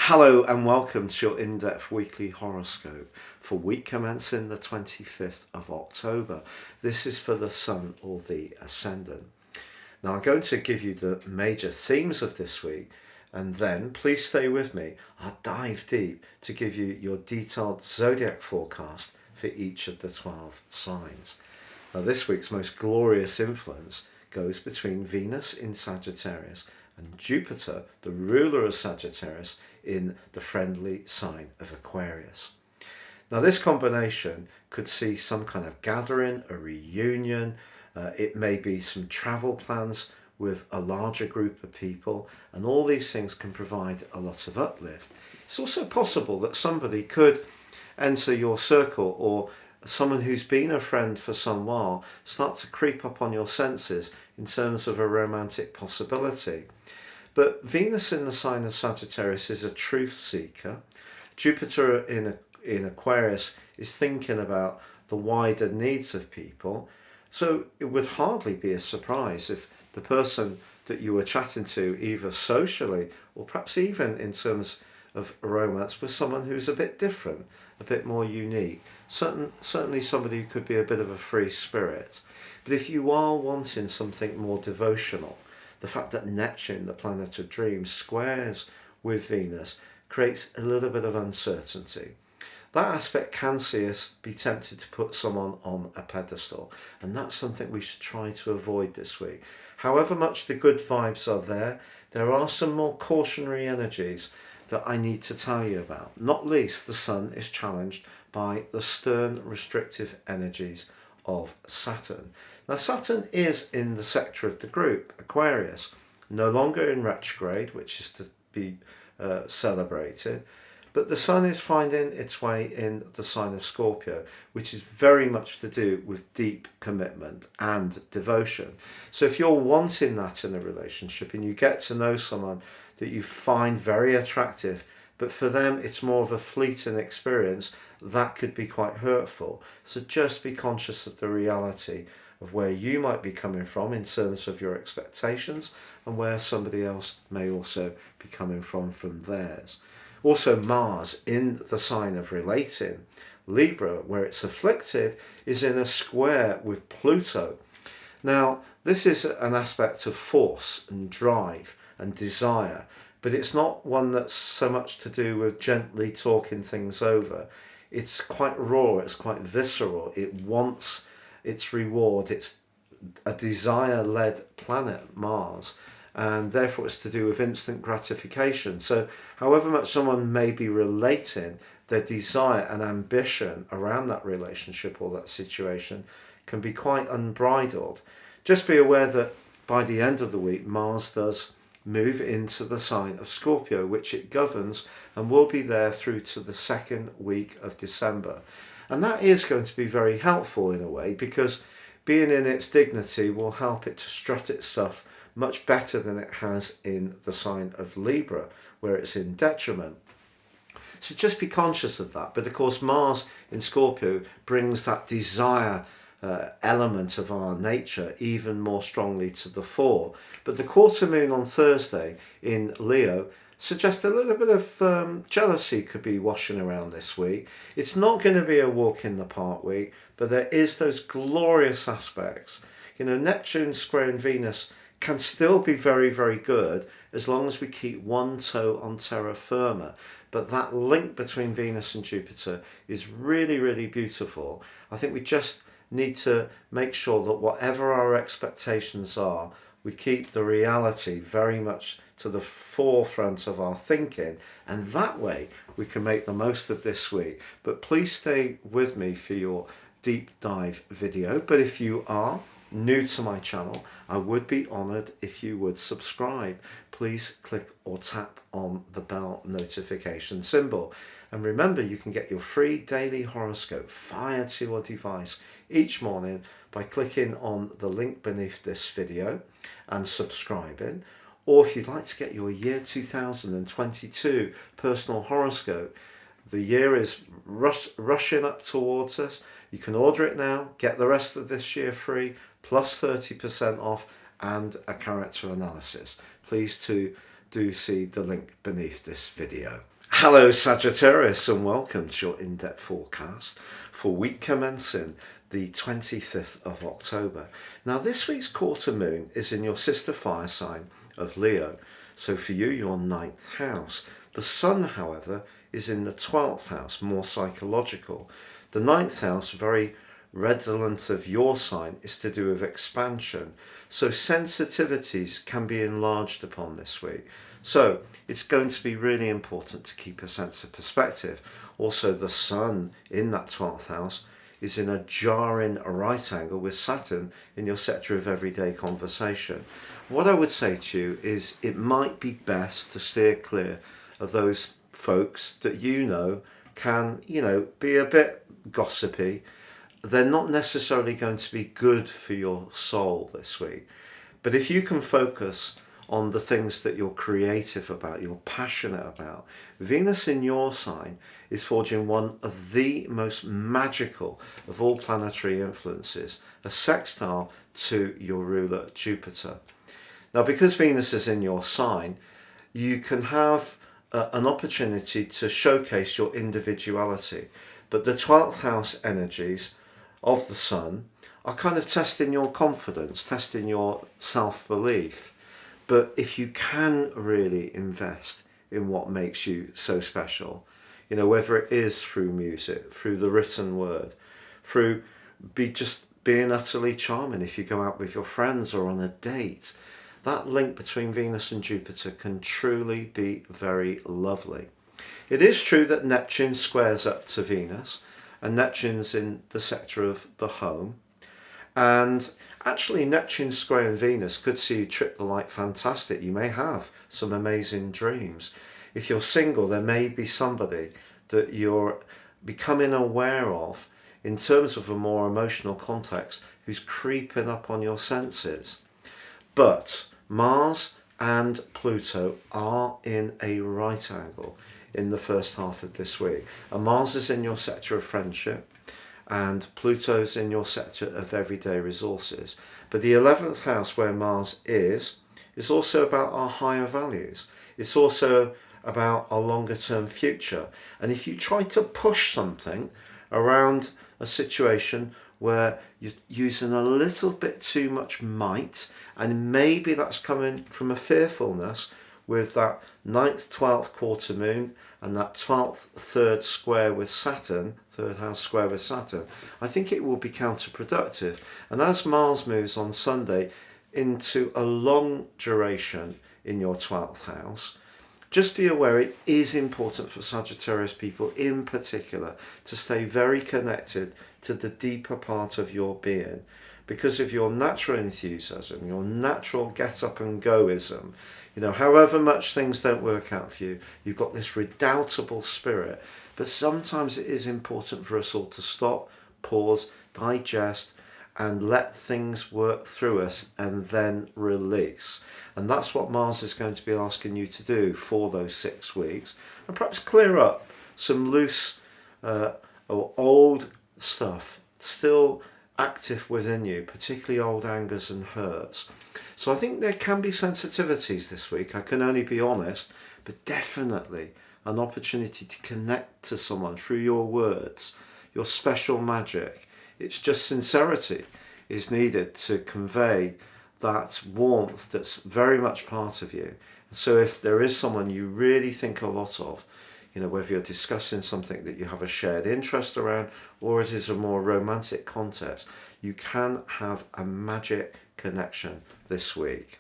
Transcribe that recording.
Hello and welcome to your in-depth weekly horoscope for week commencing the 25th of October. This is for the Sun or the Ascendant. Now I'm going to give you the major themes of this week, and then please stay with me. I'll dive deep to give you your detailed zodiac forecast for each of the 12 signs. Now this week's most glorious influence goes between Venus in Sagittarius and Jupiter, the ruler of Sagittarius, in the friendly sign of Aquarius. Now this combination could see some kind of gathering, a reunion, it may be some travel plans with a larger group of people, and all these things can provide a lot of uplift. It's also possible that somebody could enter your circle, or someone who's been a friend for some while start to creep up on your senses in terms of a romantic possibility. But Venus in the sign of Sagittarius is a truth seeker. Jupiter in Aquarius is thinking about the wider needs of people. So it would hardly be a surprise if the person that you were chatting to, either socially or perhaps even in terms of romance, was someone who's a bit different, a bit more unique. Certainly somebody who could be a bit of a free spirit. But if you are wanting something more devotional, the fact that Neptune, the planet of dreams, squares with Venus creates a little bit of uncertainty. That aspect can see us be tempted to put someone on a pedestal, and that's something we should try to avoid this week. However much the good vibes are there are some more cautionary energies that I need to tell you about. Not least, the Sun is challenged by the stern, restrictive energies of Saturn. Now Saturn is in the sector of the group, Aquarius, no longer in retrograde, which is to be celebrated, but the Sun is finding its way in the sign of Scorpio, which is very much to do with deep commitment and devotion. So if you're wanting that in a relationship and you get to know someone that you find very attractive, but for them it's more of a fleeting experience, that could be quite hurtful. So just be conscious of the reality of where you might be coming from in terms of your expectations, and where somebody else may also be coming from theirs. Also, Mars in the sign of relating, Libra, where it's afflicted, is in a square with Pluto. Now this is an aspect of force and drive and desire, but it's not one that's so much to do with gently talking things over. It's quite raw, it's quite visceral, it wants its reward, it's a desire-led planet, Mars, and therefore it's to do with instant gratification. So however much someone may be relating, their desire and ambition around that relationship or that situation can be quite unbridled. Just be aware that by the end of the week, Mars does move into the sign of Scorpio, which it governs, and will be there through to the second week of December. And that is going to be very helpful in a way, because being in its dignity will help it to strut its stuff much better than it has in the sign of Libra, where it's in detriment. So just be conscious of that. But of course, Mars in Scorpio brings that desire element of our nature even more strongly to the fore. But the quarter moon on Thursday in Leo suggests a little bit of jealousy could be washing around this week. It's not going to be a walk in the park week, but there is those glorious aspects. Neptune squaring Venus can still be very, very good as long as we keep one toe on terra firma. But that link between Venus and Jupiter is really, really beautiful. I think we just need to make sure that whatever our expectations are, we keep the reality very much to the forefront of our thinking, and that way we can make the most of this week. But please stay with me for your deep dive video. But if you are new to my channel, I would be honoured if you would subscribe. Please click or tap on the bell notification symbol. And remember, you can get your free daily horoscope fired to your device each morning by clicking on the link beneath this video and subscribing. Or if you'd like to get your year 2022 personal horoscope, the year is rushing up towards us. You can order it now, get the rest of this year free, plus 30% off and a character analysis. Please do see the link beneath this video. Hello Sagittarius, and welcome to your in-depth forecast for week commencing the 25th of October. Now this week's quarter moon is in your sister fire sign of Leo, so for you your 9th house. The sun, however, is in the 12th house, more psychological. The 9th house, very redolent of your sign, is to do with expansion. So sensitivities can be enlarged upon this week. So it's going to be really important to keep a sense of perspective. Also, the sun in that 12th house is in a jarring right angle with Saturn in your sector of everyday conversation. What I would say to you is it might be best to steer clear of those folks that can, be a bit gossipy. They're not necessarily going to be good for your soul this week. But if you can focus on the things that you're creative about, you're passionate about, Venus in your sign is forging one of the most magical of all planetary influences, a sextile to your ruler Jupiter. Now, because Venus is in your sign, you can have an opportunity to showcase your individuality. But the 12th house energies of the sun are kind of testing your confidence, testing your self-belief. But if you can really invest in what makes you so special, whether it is through music, through the written word, through just being utterly charming if you go out with your friends or on a date, that link between Venus and Jupiter can truly be very lovely. It is true that Neptune squares up to Venus, and Neptune's in the sector of the home. And actually, Neptune squaring Venus could see you trip the light fantastic. You may have some amazing dreams. If you're single, there may be somebody that you're becoming aware of in terms of a more emotional context who's creeping up on your senses. But Mars and Pluto are in a right angle in the first half of this week. And Mars is in your sector of friendship, and Pluto's in your sector of everyday resources. But the 11th house where Mars is also about our higher values. It's also about our longer term future. And if you try to push something around a situation where you're using a little bit too much might, and maybe that's coming from a fearfulness with that 9th, 12th quarter moon and that 12th third square with Saturn, third house square with Saturn, I think it will be counterproductive. And as Mars moves on Sunday into a long duration in your 12th house, just be aware it is important for Sagittarius people in particular to stay very connected to the deeper part of your being, because of your natural enthusiasm, your natural get up and goism. However much things don't work out for you, you've got this redoubtable spirit. But sometimes it is important for us all to stop, pause, digest, and let things work through us and then release. And that's what Mars is going to be asking you to do for those 6 weeks, and perhaps clear up some loose or old stuff still active within you, particularly old angers and hurts. So I think there can be sensitivities this week, I can only be honest, but definitely an opportunity to connect to someone through your words, your special magic. It's just sincerity is needed to convey that warmth that's very much part of you. So if there is someone you really think a lot of, whether you're discussing something that you have a shared interest around or it is a more romantic context, you can have a magic connection this week.